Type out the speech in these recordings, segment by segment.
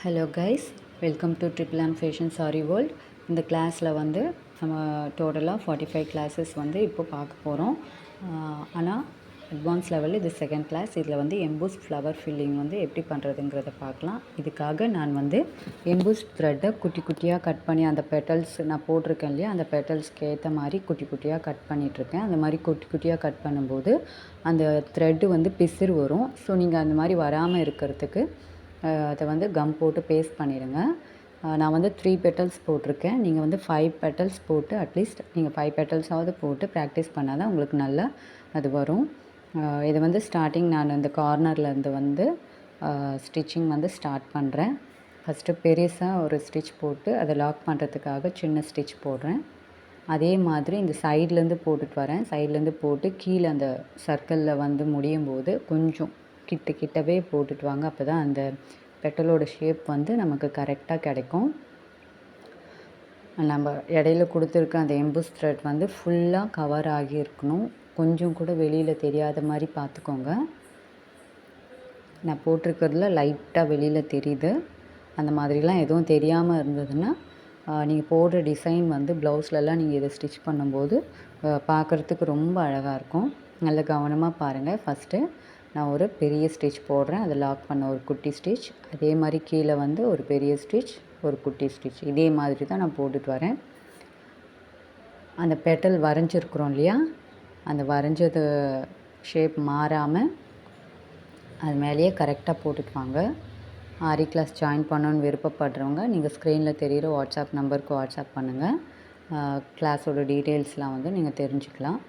Hello guys, welcome to triple ஆம் fashion sorry world. இந்த கிளாஸில் வந்து நம்ம டோட்டலாக 45 கிளாஸஸ் வந்து இப்போ பார்க்க போகிறோம். ஆனால் அட்வான்ஸ் லெவலில் இது செகண்ட் கிளாஸ். இதில் வந்து எம்பூஸ் ஃப்ளவர் ஃபில்லிங் வந்து எப்படி பண்ணுறதுங்கிறத பார்க்கலாம். இதுக்காக நான் வந்து எம்பூஸ் த்ரெட்டை குட்டி குட்டியாக கட் பண்ணி அந்த பெட்டல்ஸ் நான் போட்டிருக்கேன் இல்லையா, அந்த பெட்டல்ஸ்க்கு ஏற்ற மாதிரி குட்டி குட்டியாக கட் பண்ணிகிட்ருக்கேன். அந்த மாதிரி குட்டி குட்டியாக கட் பண்ணும்போது அந்த த்ரெட்டு வந்து பிசிறு வரும். ஸோ நீங்கள் அந்த மாதிரி வராமல் இருக்கிறதுக்கு அதை வந்து கம் போட்டு பேஸ்ட் பண்ணிடுங்க. நான் வந்து 3 பெட்டல்ஸ் போட்டிருக்கேன். நீங்கள் வந்து 5 பெட்டல்ஸ் போட்டு அட்லீஸ்ட் நீங்கள் 5 பெட்டல்ஸாவது போட்டு ப்ராக்டிஸ் பண்ணால் தான் உங்களுக்கு நல்லா அது வரும். இது வந்து ஸ்டார்டிங் நான் இந்த கார்னர்லேருந்து வந்து ஸ்டிச்சிங் வந்து ஸ்டார்ட் பண்ணுறேன். ஃபஸ்ட்டு பெருசாக ஒரு ஸ்டிச் போட்டு அதை லாக் பண்ணுறதுக்காக சின்ன ஸ்டிச் போடுறேன். அதே மாதிரி இந்த சைட்லேருந்து போட்டுட்டு வரேன். சைட்லேருந்து போட்டு கீழே அந்த சர்க்கிளில் வந்து முடியும் போது கொஞ்சம் கிட்டவே போட்டுட்டு வாங்க. அப்போ தான் அந்த பெட்டலோட ஷேப் வந்து நமக்கு கரெக்டாக கிடைக்கும். நம்ம இடையில கொடுத்துருக்க அந்த எம்பூஸ் த்ரெட் வந்து ஃபுல்லாக கவர் ஆகி இருக்கணும். கொஞ்சம் கூட வெளியில் தெரியாத மாதிரி பார்த்துக்கோங்க. நான் போட்டிருக்கிறதுல லைட்டாக வெளியில் தெரியுது. அந்த மாதிரிலாம் எதுவும் தெரியாமல் இருந்ததுன்னா நீங்கள் போடுற டிசைன் வந்து ப்ளவுஸ்லலாம் நீங்கள் இதை ஸ்டிச் பண்ணும்போது பார்க்குறதுக்கு ரொம்ப அழகாக இருக்கும். நல்ல கவனமாக பாருங்கள். ஃபஸ்ட்டு நான் ஒரு பெரிய ஸ்டிச் போடுறேன். அதை லாக் பண்ண ஒரு குட்டி ஸ்டிச், அதே மாதிரி கீழே வந்து ஒரு பெரிய ஸ்டிச், ஒரு குட்டி ஸ்டிச், இதே மாதிரி தான் நான் போட்டுட்டு வரேன். அந்த பெட்டல் வரைஞ்சிருக்கிறோம் இல்லையா, அந்த வரைஞ்சது ஷேப் மாறாமல் அது மேலேயே கரெக்டாக போட்டுட்டு வாங்க. ஆரி கிளாஸ் ஜாயின் பண்ணணுன்னு விருப்பப்படுறவங்க நீங்கள் ஸ்க்ரீனில் தெரிகிற வாட்ஸ்அப் நம்பருக்கு வாட்ஸ்அப் பண்ணுங்கள். கிளாஸோட டீட்டெயில்ஸ்லாம் வந்து நீங்கள் தெரிஞ்சுக்கலாம்.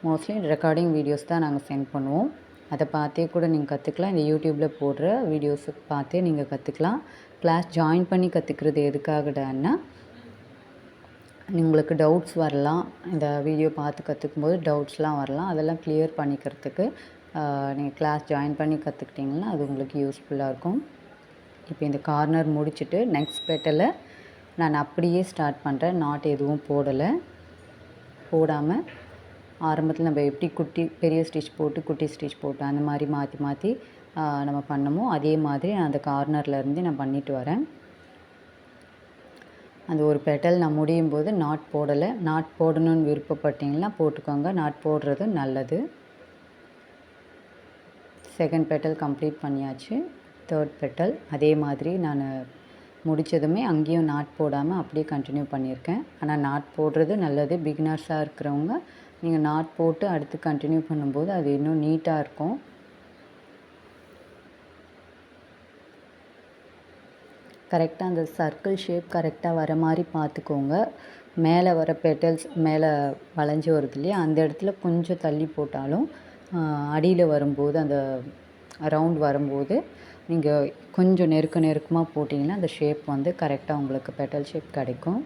மோஸ்ட்லி ரெக்கார்டிங் வீடியோஸ் தான் நாங்கள் சென்ட் பண்ணுவோம். அதை பார்த்தே கூட நீங்கள் கற்றுக்கலாம். இந்த யூடியூப்பில் போடுற வீடியோஸு பார்த்தே நீங்கள் கற்றுக்கலாம். கிளாஸ் ஜாயின் பண்ணி கற்றுக்கிறது எதுக்காகடான்னா, உங்களுக்கு டவுட்ஸ் வரலாம். இந்த வீடியோ பார்த்து கற்றுக்கும்போது டவுட்ஸ்லாம் வரலாம். அதெல்லாம் கிளியர் பண்ணிக்கிறதுக்கு நீங்கள் கிளாஸ் ஜாயின் பண்ணி கற்றுக்கிட்டிங்கன்னா அது உங்களுக்கு யூஸ்ஃபுல்லாக இருக்கும். இப்போ இந்த கார்னர் முடிச்சுட்டு நெக்ஸ்ட் பெட்டலை நான் அப்படியே ஸ்டார்ட் பண்ணுறேன். நாட் எதுவும் போடாமல் ஆரம்பத்தில் நம்ம எப்படி பெரிய ஸ்டிச் போட்டு குட்டி ஸ்டிச் போட்டு அந்த மாதிரி மாற்றி நம்ம பண்ணமோ அதே மாதிரி நான் அந்த கார்னர்லேருந்து நான் பண்ணிட்டு வரேன். அந்த ஒரு பெட்டல் நான் முடியும் போது நாட் போடலை. நாட் போடணுன்னு விருப்பப்பட்டீங்கன்னா போட்டுக்கோங்க. நாட் போடுறது நல்லது. செகண்ட் பெட்டல் கம்ப்ளீட் பண்ணியாச்சு. தேர்ட் பெட்டல் அதே மாதிரி நான் முடித்ததுமே அங்கேயும் நாட் போடாமல் அப்படியே கண்டினியூ பண்ணியிருக்கேன். ஆனால் நாட் போடுறது நல்லது. பிகினர்ஸாக இருக்கிறவங்க நீங்கள் நாட் போட்டு அடுத்து கண்டினியூ பண்ணும்போது அது இன்னும் நீட்டாக இருக்கும். கரெக்டாக அந்த சர்க்கிள் ஷேப் கரெக்டாக வர மாதிரி பார்த்துக்கோங்க. மேலே வர பெட்டல்ஸ் மேலே வளைஞ்சி வருது இல்லையா, அந்த இடத்துல கொஞ்சம் தள்ளி போட்டாலும் அடியில் வரும்போது அந்த ரவுண்ட் வரும்போது நீங்கள் கொஞ்சம் நெருக்கமாக போட்டிங்கன்னா அந்த ஷேப் வந்து கரெக்டாக உங்களுக்கு பெட்டல் ஷேப் கிடைக்கும்.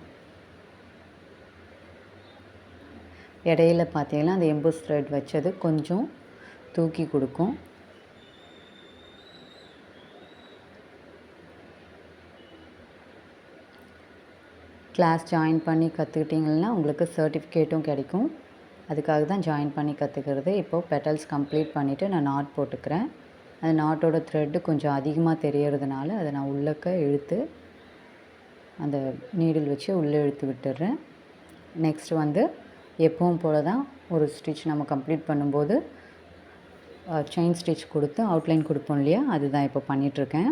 இடையில பார்த்தீங்கன்னா அந்த எம்பூஸ் த்ரெட் வச்சது கொஞ்சம் தூக்கி கொடுக்கும். கிளாஸ் ஜாயின் பண்ணி கற்றுக்கிட்டிங்கன்னா உங்களுக்கு சர்டிஃபிகேட்டும் கிடைக்கும். அதுக்காக தான் ஜாயின் பண்ணி கற்றுக்கிறது. இப்போது பெட்டல்ஸ் கம்ப்ளீட் பண்ணிவிட்டு நான் நாட் போட்டுக்கிறேன். அந்த நாட்டோட த்ரெட்டு கொஞ்சம் அதிகமாக தெரியறதுனால அதை நான் உள்ளக்க இழுத்து அந்த நீடில் வச்சு உள்ளே இழுத்து விட்டுடுறேன். நெக்ஸ்ட் வந்து எப்பவும் போல தான் ஒரு ஸ்டிச் நம்ம கம்ப்ளீட் பண்ணும்போது செயின் ஸ்டிச் கொடுத்து அவுட்லைன் கொடுப்போம் இல்லையா, அதுதான் இப்போ பண்ணிகிட்ருக்கேன்.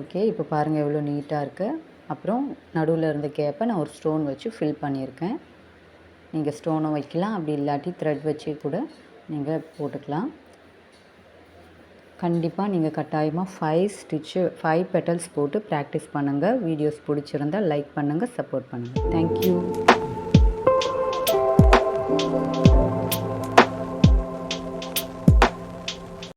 ஓகே, இப்போ பாருங்கள் எவ்வளோ நீட்டாக இருக்குது. அப்புறம் நடுவில் இருந்த கேப்பை நான் ஒரு ஸ்டோன் வச்சு ஃபில் பண்ணியிருக்கேன். நீங்கள் ஸ்டோனை வைக்கலாம், அப்படி இல்லாட்டி த்ரெட் வச்சு கூட நீங்கள் போட்டுக்கலாம். கண்டிப்பாக நீங்கள் கட்டாயமாக 5 பெட்டல்ஸ் போட்டு ப்ராக்டிஸ் பண்ணுங்கள். வீடியோஸ் பிடிச்சிருந்தால் லைக் பண்ணுங்கள், சப்போர்ட் பண்ணுங்கள். தேங்க்யூ.